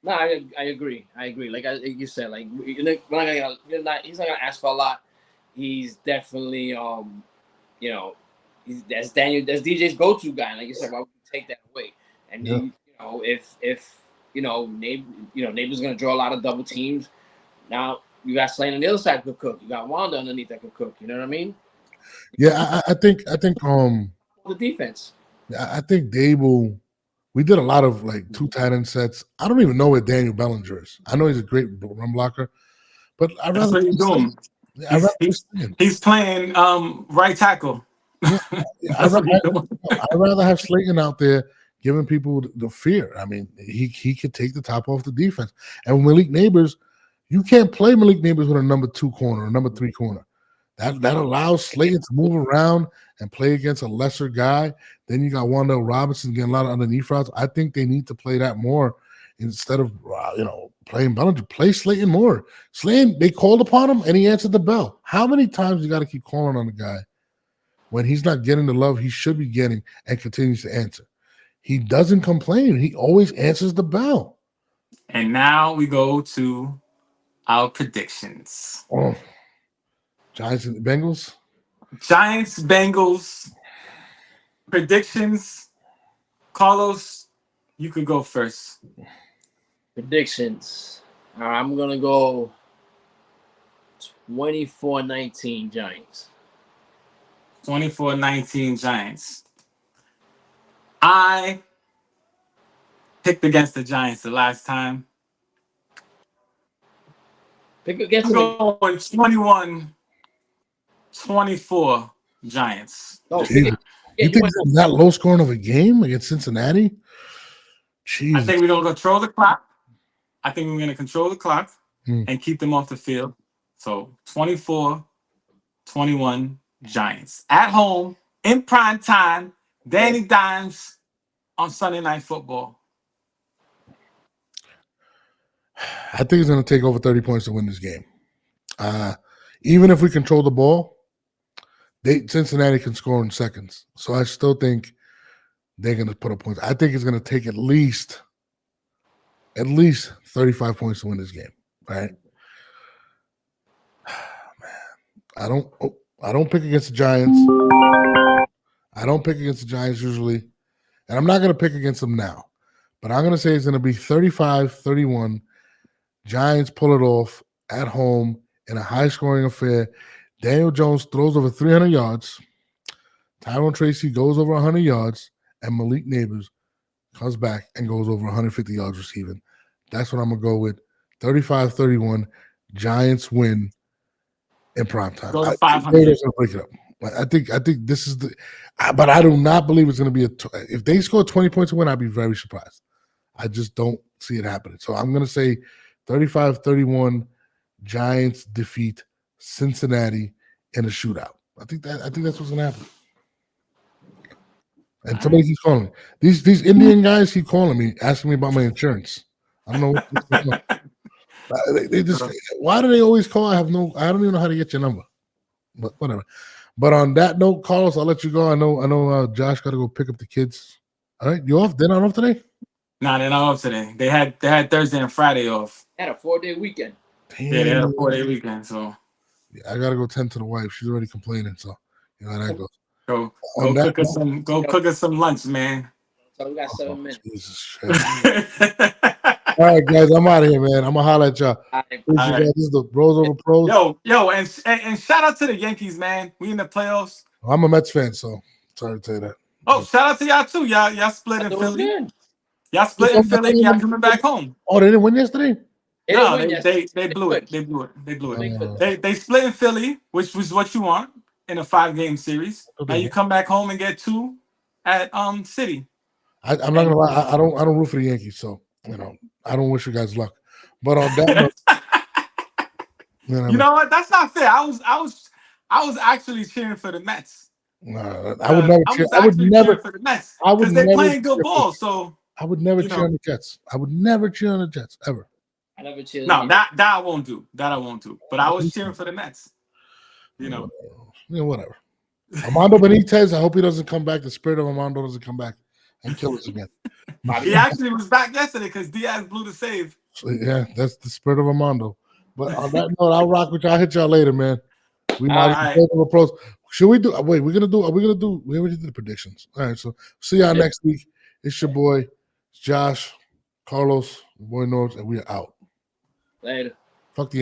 No, I agree. Like you said, like he's not gonna ask for a lot. He's definitely that's DJ's go-to guy. Like you said, why would you take that away? And then, if Neighbor's gonna draw a lot of double teams. Now you got Slayton on the other side could cook. You got Wanda underneath that could cook. You know what I mean? Yeah, I think the defense. I think Dable. We did a lot of like 2 tight end sets. I don't even know where Daniel Bellinger is. I know he's a great run blocker, but I'd rather I'd rather have Slayton. He's playing right tackle. Yeah, That's what he's doing. I'd rather have Slayton out there giving people the fear. I mean, he could take the top off the defense. And Malik Neighbors, you can't play Malik Neighbors with a number 2 corner, a number 3 corner. That allows Slayton to move around and play against a lesser guy. Then you got Wandale Robinson getting a lot of underneath routes. I think they need to play that more instead of playing Bellinger. Play Slayton more. Slayton, they called upon him and he answered the bell. How many times you got to keep calling on the guy when he's not getting the love he should be getting and continues to answer? He doesn't complain. He always answers the bell. And now we go to our predictions. Oh. Giants and Bengals? Giants, Bengals, predictions. Carlos, you could go first. Predictions. All right, I'm going to go 24-19 Giants. 24-19 Giants. I picked against the Giants the last time. Pick against I'm going 21-24 Giants. No, You think it's that low scoring of a game against Cincinnati? Jeez. I think we're going to control the clock. And keep them off the field. So 24-21 Giants. At home, in prime time, Danny Dimes on Sunday Night Football. I think it's going to take over 30 points to win this game. Even if we control the ball, Cincinnati can score in seconds. So I still think they're going to put up points. I think it's going to take at least 35 points to win this game. Right? Man, I don't pick against the Giants. I don't pick against the Giants usually. And I'm not going to pick against them now. But I'm going to say it's going to be 35-31. Giants pull it off at home in a high-scoring affair. Daniel Jones throws over 300 yards. Tyrone Tracy goes over 100 yards. And Malik Neighbors comes back and goes over 150 yards receiving. That's what I'm going to go with. 35-31. Giants win in prime time. Go to 500. Break it up. I think this is but I do not believe it's going to be if they score 20 points to win, I'd be very surprised. I just don't see it happening. So I'm going to say 35-31 Giants defeat Cincinnati in a shootout. I think that's what's going to happen. And somebody keeps calling me. These Indian guys keep calling me, asking me about my insurance. I don't know what's going on. They just, why do they always call? I don't even know how to get your number. But whatever. But on that note, Carlos, I'll let you go. I know Josh got to go pick up the kids. All right, you off? They're not off today? Nah, they're not off today. They had Thursday and Friday off. They had a 4-day weekend. Damn. Yeah, they had a 4-day weekend. So yeah, I gotta go tend to the wife. She's already complaining. So you know how that goes. Go cook us some lunch, man. So we got 7 minutes. Jesus. All right, guys, I'm out of here, man. I'm gonna holler at y'all. All right. This is the Bros Over Pros. Yo, and shout out to the Yankees, man. We in the playoffs. I'm a Mets fan, so sorry to tell you that. Oh, shout out to y'all too. Y'all split in Philly. Good. Y'all split in Philly. Y'all coming back home. Oh, they didn't win yesterday? No, they blew it. They blew it. They split in Philly, which was what you want in a 5-game series. Now you come back home and get 2 at City. I'm not gonna lie. I don't root for the Yankees, so I don't wish you guys luck. But on that note, you know what? That's not fair. I was actually cheering for the Mets. I would never cheer. I would never for the Mets I would because they're never playing good ball. So I would never cheer on the Jets. I would never cheer on the Jets ever. I never cheered. No, that I won't do. That I won't do. But I was cheering for the Mets. Whatever. Armando Benitez, I hope he doesn't come back. The spirit of Armando doesn't come back and kill us again. He actually was back yesterday because Diaz blew the save. So, yeah, that's the spirit of Armando. But on that note, I'll rock with you. I'll hit y'all later, man. We might be pros. Should we do? Wait, we already did the predictions. All right, so see y'all next week. It's your boy, Josh, Carlos, your boy Norbs, and we are out. Later. Fuck the